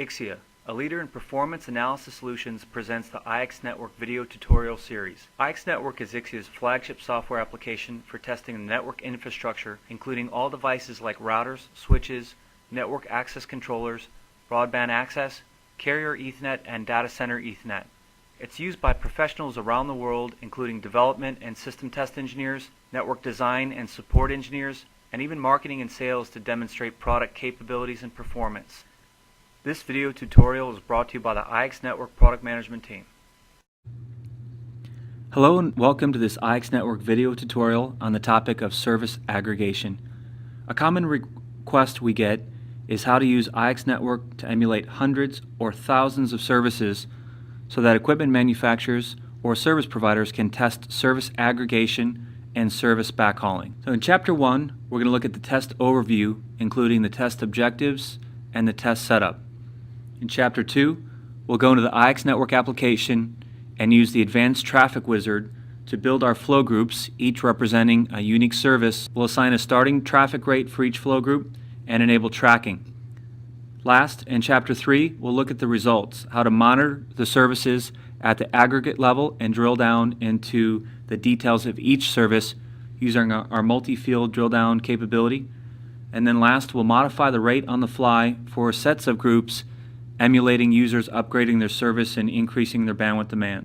Ixia, a leader in performance analysis solutions, presents the IX Network video tutorial series. IX Network is Ixia's flagship software application for testing the network infrastructure, including all devices like routers, switches, network access controllers, broadband access, carrier Ethernet, and data center Ethernet. It's used by professionals around the world, including development and system test engineers, network design and support engineers, and even marketing and sales to demonstrate product capabilities and performance. This video tutorial is brought to you by the IX Network Product Management Team. Hello and welcome to this IX Network video tutorial on the topic of service aggregation. A common request we get is how to use IX Network to emulate hundreds or thousands of services so that equipment manufacturers or service providers can test service aggregation and service backhauling. So in Chapter 1, we're going to look at the test overview, including the test objectives and the test setup. In Chapter 2, we'll go into the IX Network application and use the Advanced Traffic Wizard to build our flow groups, each representing a unique service. We'll assign a starting traffic rate for each flow group and enable tracking. Last, in Chapter 3, we'll look at the results, how to monitor the services at the aggregate level and drill down into the details of each service using our multi-field drill down capability. And then last, we'll modify the rate on the fly for sets of groups, emulating users upgrading their service and increasing their bandwidth demand.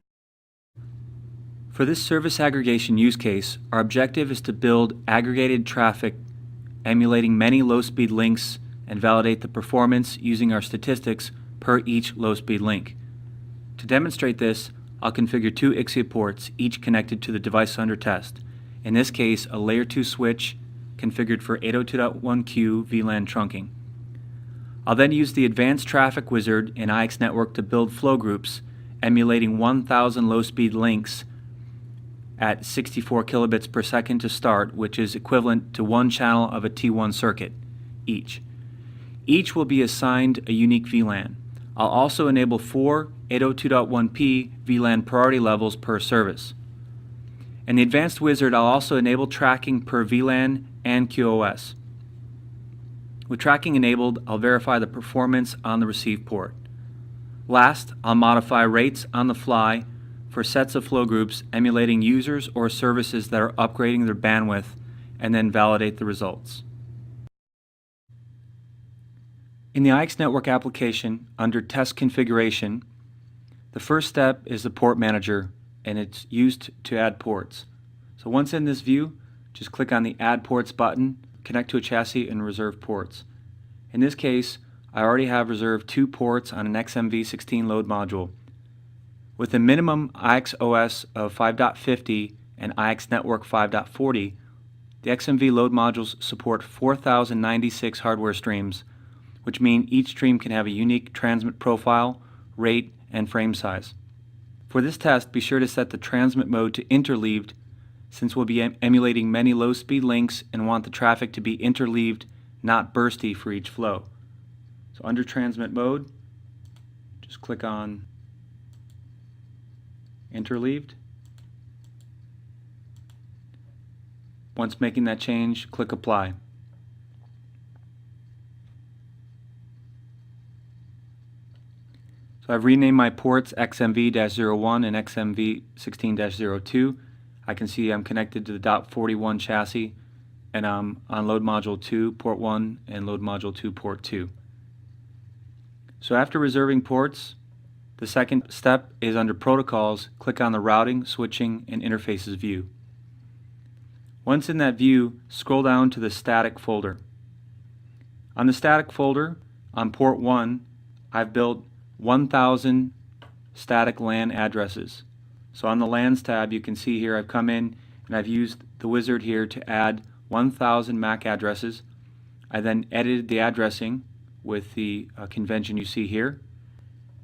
For this service aggregation use case, our objective is to build aggregated traffic, emulating many low-speed links, and validate the performance using our statistics per each low-speed link. To demonstrate this, I'll configure two Ixia ports, each connected to the device under test. In this case, a Layer 2 switch configured for 802.1q VLAN trunking. I'll then use the Advanced Traffic Wizard in IX Network to build flow groups, emulating 1,000 low-speed links at 64 kilobits per second to start, which is equivalent to one channel of a T1 circuit each. Each will be assigned a unique VLAN. I'll also enable 4 802.1p VLAN priority levels per service. In the Advanced Wizard, I'll also enable tracking per VLAN and QoS. With tracking enabled, I'll verify the performance on the receive port. Last, I'll modify rates on the fly for sets of flow groups emulating users or services that are upgrading their bandwidth, and then validate the results. In the IX Network application, under Test Configuration, the first step is the Port Manager, and it's used to add ports. So once in this view, just click on the Add Ports button, connect to a chassis, and reserve ports. In this case, I already have reserved 2 ports on an XMV16 load module. With a minimum IXOS of 5.50 and IX Network 5.40, the XMV load modules support 4,096 hardware streams, which mean each stream can have a unique transmit profile, rate, and frame size. For this test, be sure to set the transmit mode to interleaved, since we'll be emulating many low-speed links and want the traffic to be interleaved, not bursty for each flow. So under transmit mode, just click on interleaved. Once making that change, click apply. So I've renamed my ports XMV-01 and XMV16-02. I can see I'm connected to the .41 chassis, and I'm on load module 2, port 1, and load module 2, port 2. So after reserving ports, the second step is under Protocols, click on the Routing, Switching, and Interfaces view. Once in that view, scroll down to the Static folder. On the Static folder, on port 1, I've built 1,000 static LAN addresses. So on the LANs tab, you can see here I've come in and I've used the wizard here to add 1,000 MAC addresses. I then edited the addressing with the convention you see here.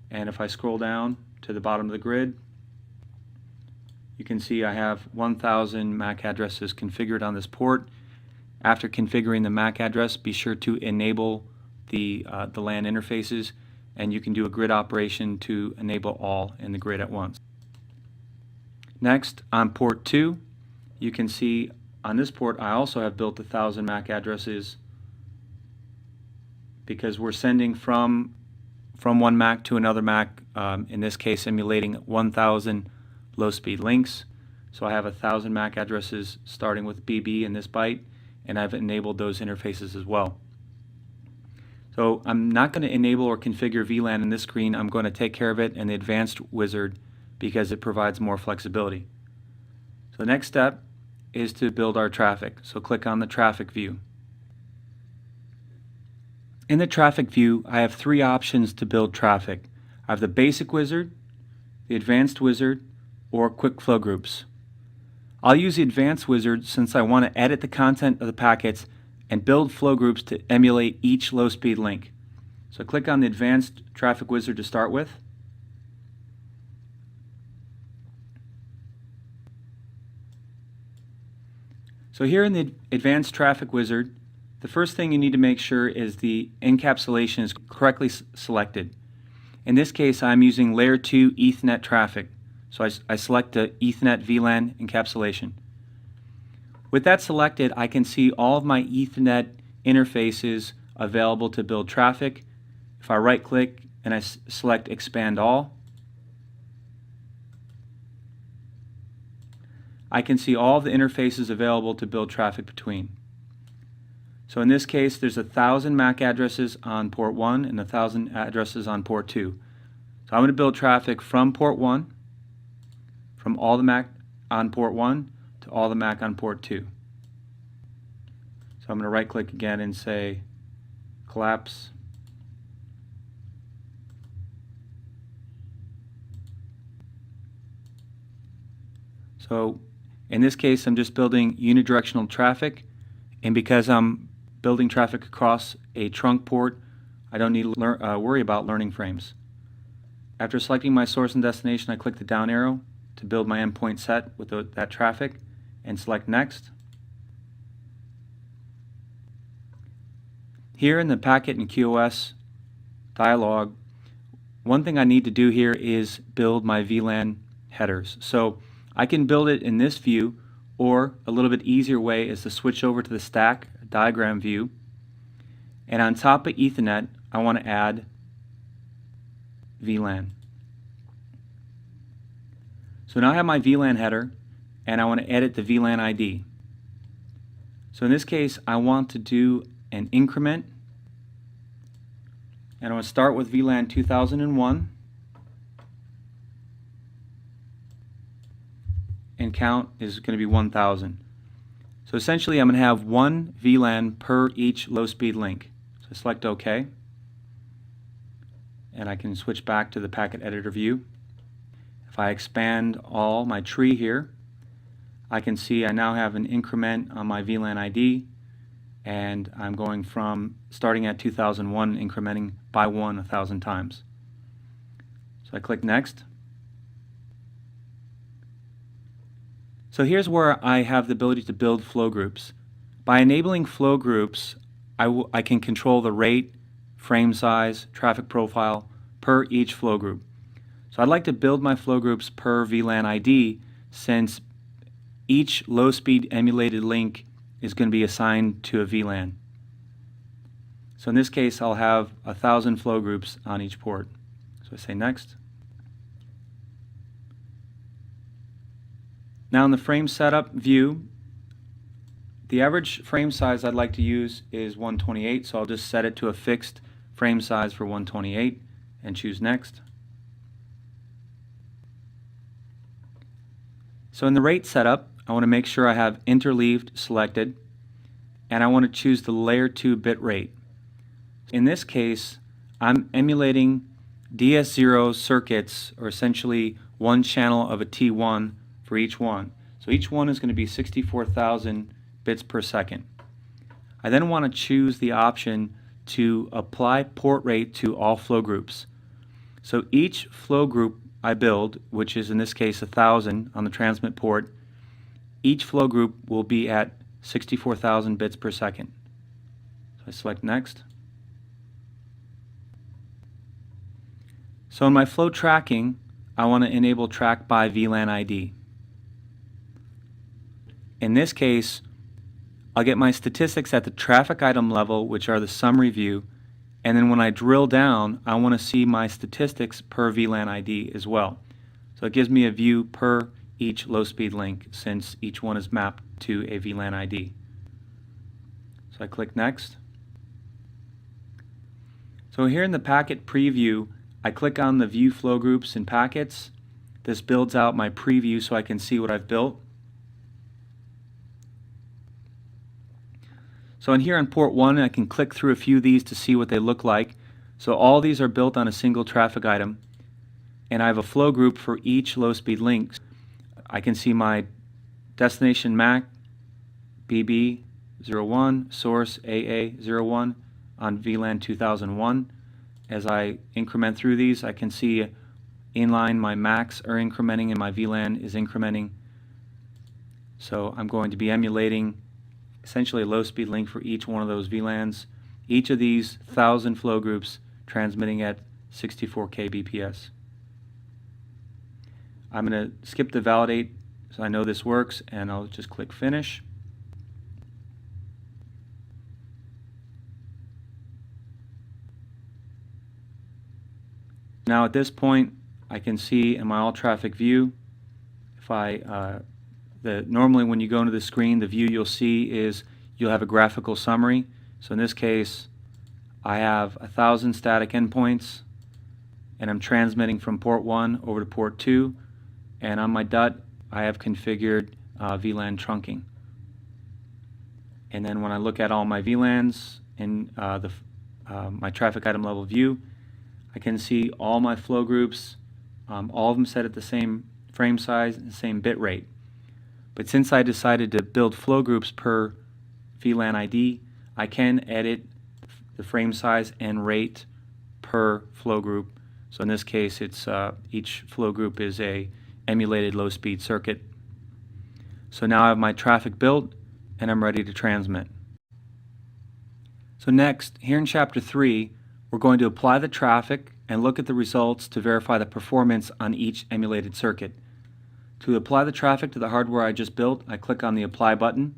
And if I scroll down to the bottom of the grid, you can see I have 1,000 MAC addresses configured on this port. After configuring the MAC address, be sure to enable the LAN interfaces, and you can do a grid operation to enable all in the grid at once. Next, on port 2, you can see on this port I also have built 1,000 MAC addresses because we're sending from from one MAC to another MAC, in this case emulating 1,000 low-speed links. So I have 1,000 MAC addresses starting with BB in this byte, and I've enabled those interfaces as well. So I'm not going to enable or configure VLAN in this screen. I'm going to take care of it in the advanced wizard because it provides more flexibility. So the next step is to build our traffic. So click on the traffic view. In the traffic view, I have three options to build traffic. I have the basic wizard, the advanced wizard, or quick flow groups. I'll use the advanced wizard since I want to edit the content of the packets and build flow groups to emulate each low-speed link. So click on the advanced traffic wizard to start with. So here in the advanced traffic wizard, the first thing you need to make sure is the encapsulation is correctly selected. In this case, I'm using layer 2 Ethernet traffic. So I select the Ethernet VLAN encapsulation. With that selected, I can see all of my Ethernet interfaces available to build traffic. If I right click and I select Expand All, I can see all the interfaces available to build traffic between. So in this case, there's 1,000 MAC addresses on port 1 and 1,000 addresses on port 2. So I'm going to build traffic from port 1, from all the MAC on port 1 to all the MAC on port 2. So I'm going to right click again and say collapse. So in this case, I'm just building unidirectional traffic, and because I'm building traffic across a trunk port, I don't need to worry about learning frames. After selecting my source and destination, I click the down arrow to build my endpoint set with that traffic and select Next. Here in the Packet and QoS dialog, one thing I need to do here is build my VLAN headers. So I can build it in this view, or a little bit easier way is to switch over to the stack diagram view, and on top of Ethernet I want to add VLAN. So now I have my VLAN header and I want to edit the VLAN ID. So in this case I want to do an increment, and I want to start with VLAN 2001 and count is going to be 1,000. So essentially I'm going to have one VLAN per each low-speed link. So select OK, and I can switch back to the packet editor view. If I expand all my tree here, I can see I now have an increment on my VLAN ID, and I'm going from starting at 2001 incrementing by 1,000 times. So I click Next. So here's where I have the ability to build flow groups. By enabling flow groups, I can control the rate, frame size, traffic profile per each flow group. So I'd like to build my flow groups per VLAN ID, since each low-speed emulated link is going to be assigned to a VLAN. So in this case, I'll have 1,000 flow groups on each port. So I say Next. Now in the frame setup view, the average frame size I'd like to use is 128, so I'll just set it to a fixed frame size for 128 and choose Next. So in the rate setup, I want to make sure I have interleaved selected, and I want to choose the layer 2 bit rate. In this case, I'm emulating DS0 circuits, or essentially one channel of a T1 for each one. So each one is going to be 64,000 bits per second. I then want to choose the option to apply port rate to all flow groups. So each flow group I build, which is in this case 1,000 on the transmit port, each flow group will be at 64,000 bits per second. So I select Next. So in my flow tracking, I want to enable track by VLAN ID. In this case, I'll get my statistics at the traffic item level, which are the summary view, And then when I drill down, I want to see my statistics per VLAN ID as well. So it gives me a view per each low-speed link since each one is mapped to a VLAN ID. So I click Next. So here in the packet preview, I click on the View Flow Groups and Packets. This builds out my preview so I can see what I've built. So in here on port 1, I can click through a few of these to see what they look like. So all these are built on a single traffic item, and I have a flow group for each low-speed link. I can see my destination MAC BB01, source AA01 on VLAN 2001. As I increment through these, I can see inline my MACs are incrementing and my VLAN is incrementing. So I'm going to be emulating essentially a low-speed link for each one of those VLANs. Each of these 1,000 flow groups transmitting at 64 kbps. I'm going to skip the validate so I know this works, and I'll just click Finish. Now at this point, I can see in my all traffic view, if I normally when you go into the screen, the view you'll see is you'll have a graphical summary. So in this case, I have 1,000 static endpoints, and I'm transmitting from port 1 over to port 2, and on my DUT I have configured VLAN trunking. And then when I look at all my VLANs in my traffic item level view, I can see all my flow groups, all of them set at the same frame size and the same bit rate. But since I decided to build flow groups per VLAN ID, I can edit the frame size and rate per flow group. So in this case, it's each flow group is a emulated low-speed circuit. So now I have my traffic built and I'm ready to transmit. So next, here in Chapter 3, we're going to apply the traffic and look at the results to verify the performance on each emulated circuit. To apply the traffic to the hardware I just built, I click on the Apply button.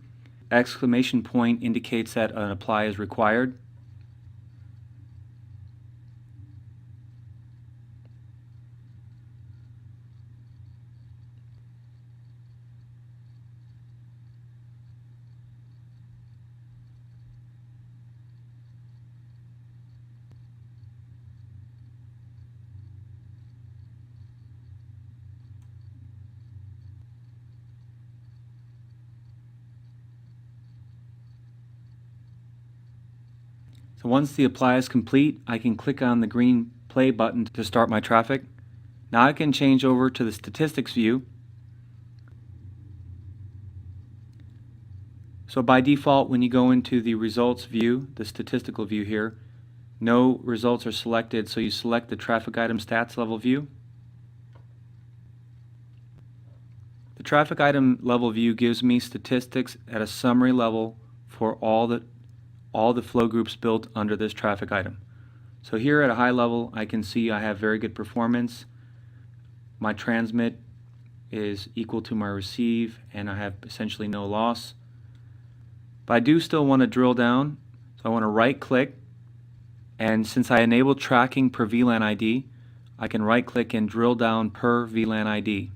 Exclamation point indicates that an apply is required. So once the apply is complete, I can click on the green play button to start my traffic. Now I can change over to the statistics view. So by default, when you go into the results view, the statistical view here, no results are selected, so you select the traffic item stats level view. The traffic item level view gives me statistics at a summary level for all the flow groups built under this traffic item. So here at a high level, I can see I have very good performance. My transmit is equal to my receive, and I have essentially no loss. But I do still want to drill down, so I want to right click, and since I enabled tracking per VLAN ID, I can right click and drill down per VLAN ID.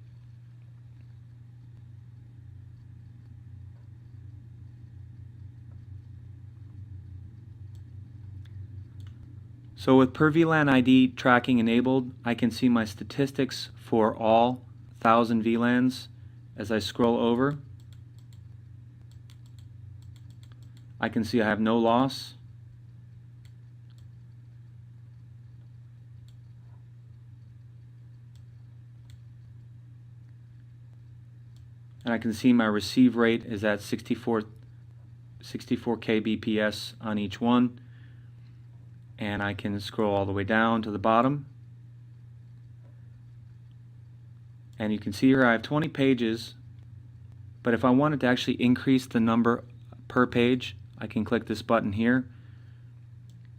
So with per VLAN ID tracking enabled, I can see my statistics for all 1,000 VLANs. As I scroll over, I can see I have no loss. And I can see my receive rate is at 64 kbps on each one. And I can scroll all the way down to the bottom. And you can see here I have 20 pages, but if I wanted to actually increase the number per page, I can click this button here.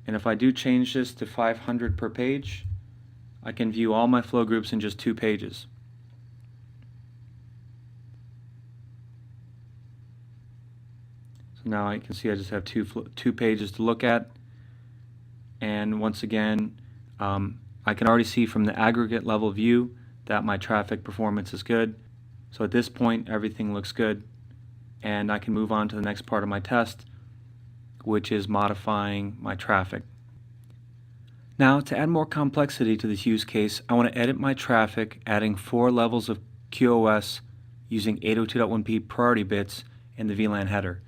And if I do change this to 500 per page, I can view all my flow groups in just 2 pages. So now I can see I just have two pages to look at. and once again, I can already see from the aggregate level view that my traffic performance is good. So at this point, everything looks good, and I can move on to the next part of my test, which is modifying my traffic. Now, to add more complexity to this use case, I want to edit my traffic, adding 4 levels of QoS using 802.1p priority bits in the VLAN header.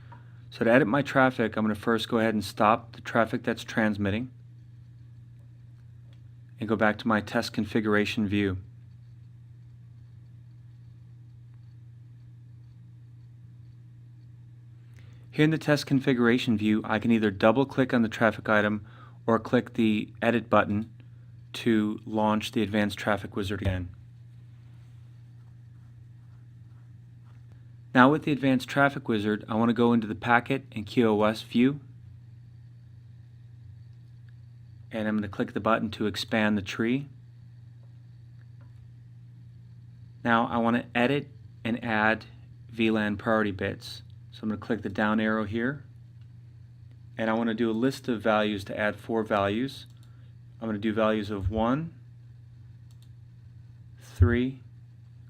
So to edit my traffic, I'm going to first go ahead and stop the traffic that's transmitting and go back to my test configuration view. Here in the test configuration view, I can either double click on the traffic item or click the edit button to launch the advanced traffic wizard again. Now with the advanced traffic wizard, I want to go into the packet and QoS view, and I'm going to click the button to expand the tree. Now I want to edit and add VLAN priority bits. So I'm going to click the down arrow here, and I want to do a list of values to add 4 values. I'm going to do values of 1, 3,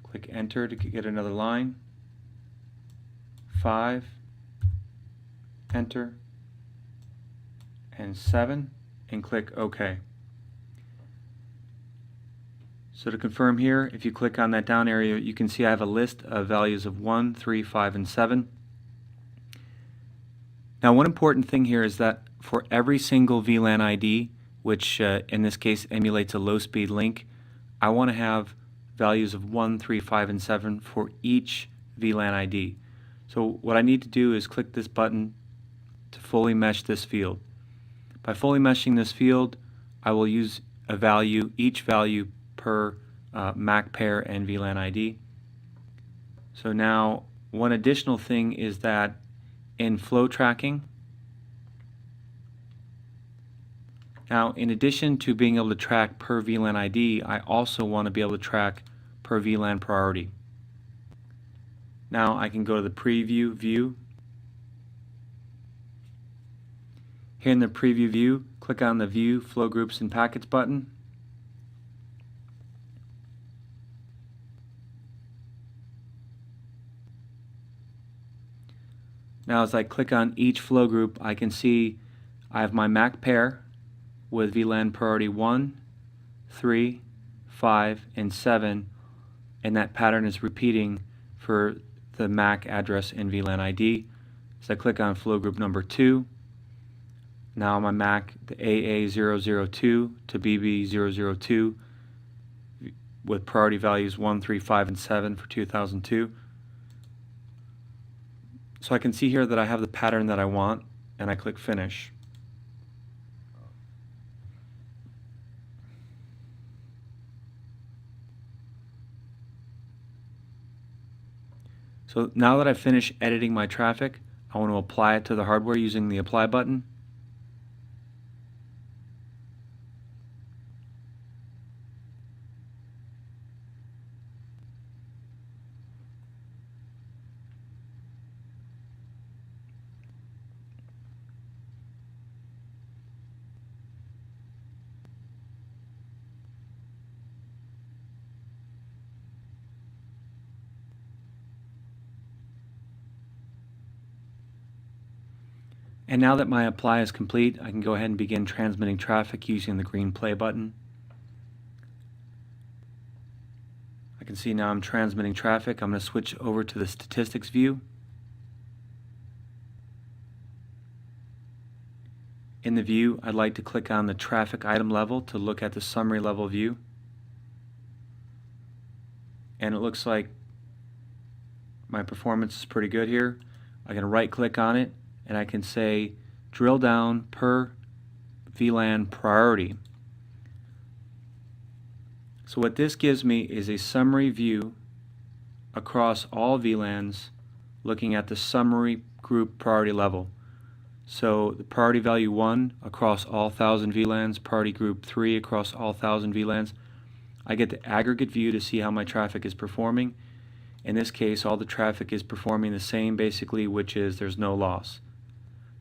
click enter to get another line, 5, enter, and 7, and click OK. So to confirm here, if you click on that down arrow, you can see I have a list of values of 1, 3, 5, and 7. Now, one important thing here is that for every single VLAN ID, which in this case emulates a low-speed link, I want to have values of 1, 3, 5, and 7 for each VLAN ID. So what I need to do is click this button to fully mesh this field. By fully meshing this field, I will use a value, each value per MAC pair and VLAN ID. So now, one additional thing is that in flow tracking, now in addition to being able to track per VLAN ID, I also want to be able to track per VLAN priority. Now I can go to the preview view. Here in the preview view, click on the View Flow Groups and Packets button. Now as I click on each flow group, I can see I have my MAC pair with VLAN priority 1, 3, 5, and 7, and that pattern is repeating for the MAC address and VLAN ID. As I click on flow group number 2, now my MAC, the AA002 to BB002 with priority values 1, 3, 5, and 7 for 2002. So I can see here that I have the pattern that I want, and I click Finish. So now that I've finished editing my traffic, I want to apply it to the hardware using the Apply button. And now that my apply is complete, I can go ahead and begin transmitting traffic using the green play button. I can see now I'm transmitting traffic. I'm going to switch over to the statistics view. In the view, I'd like to click on the traffic item level to look at the summary level view. And it looks like my performance is pretty good here. I can right click on it, and I can say drill down per VLAN priority. So what this gives me is a summary view across all VLANs looking at the summary group priority level. So the priority value 1 across all 1,000 VLANs, priority group 3 across all 1,000 VLANs. I get the aggregate view to see how my traffic is performing. In this case, all the traffic is performing the same basically, which is there's no loss.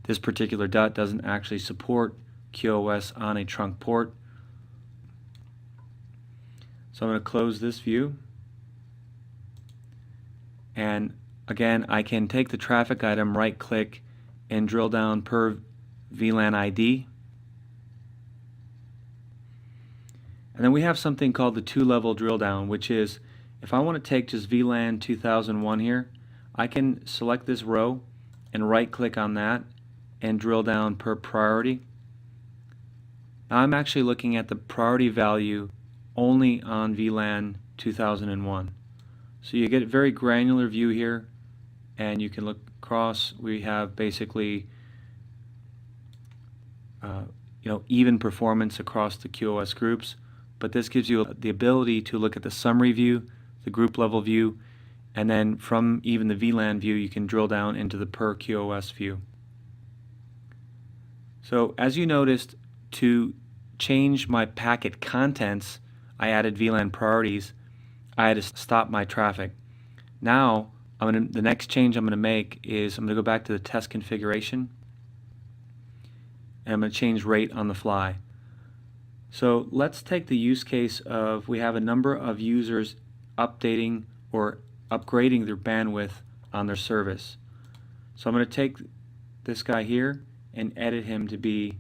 This particular dot doesn't actually support QoS on a trunk port. So I'm going to close this view, and again I can take the traffic item, right click, and drill down per VLAN ID. And then we have something called the two-level drill down, which is if I want to take just VLAN 2001 here, I can select this row and right click on that and drill down per priority. Now I'm actually looking at the priority value only on VLAN 2001. So you get a very granular view here, and you can look across. We have basically even performance across the QoS groups, but this gives you the ability to look at the summary view, the group level view, and then from even the VLAN view you can drill down into the per QoS view. So as you noticed, to change my packet contents, I added VLAN priorities. I had to stop my traffic. Now the next change I'm going to make is I'm going to go back to the test configuration, and I'm going to change rate on the fly. So let's take the use case of we have a number of users updating or upgrading their bandwidth on their service. So I'm going to take this guy here and edit him to be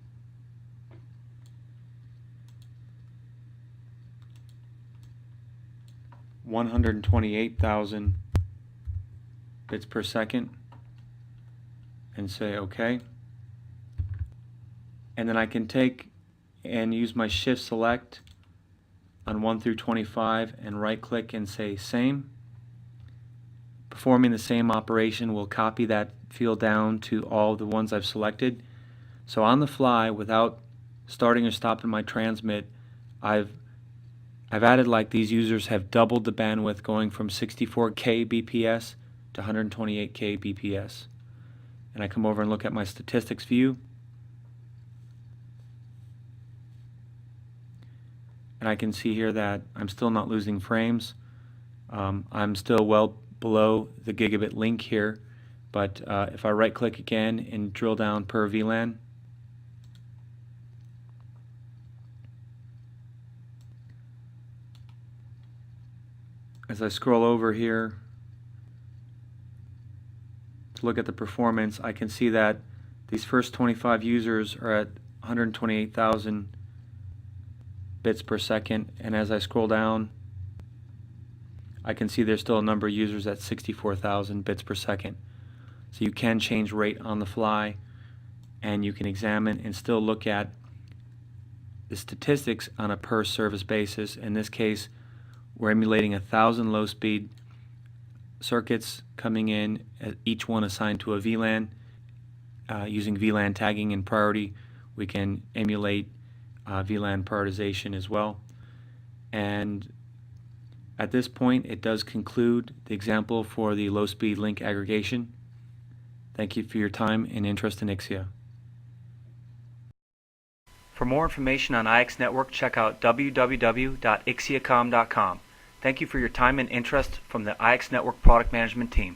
128,000 bits per second and say OK. And then I can take and use my shift select on 1 through 25 and right click and say same. Performing the same operation will copy that field down to all the ones I've selected. So on the fly, without starting or stopping my transmit, I've added, like, these users have doubled the bandwidth, going from 64K BPS to 128K BPS. And I come over and look at my statistics view, and I can see here that I'm still not losing frames. I'm still well below the gigabit link here, but if I right click again and drill down per VLAN, as I scroll over here to look at the performance, I can see that these first 25 users are at 128,000 bits per second, and as I scroll down I can see there's still a number of users at 64,000 bits per second. So you can change rate on the fly, and you can examine and still look at the statistics on a per service basis. In this case, we're emulating 1,000 low speed circuits coming in, each one assigned to a VLAN. Using VLAN tagging and priority, we can emulate VLAN prioritization as well. And at this point, it does conclude the example for the low speed link aggregation. Thank you for your time and interest in Ixia. For more information on IX Network, check out www.ixiacom.com. Thank you for your time and interest from the IX Network Product Management Team.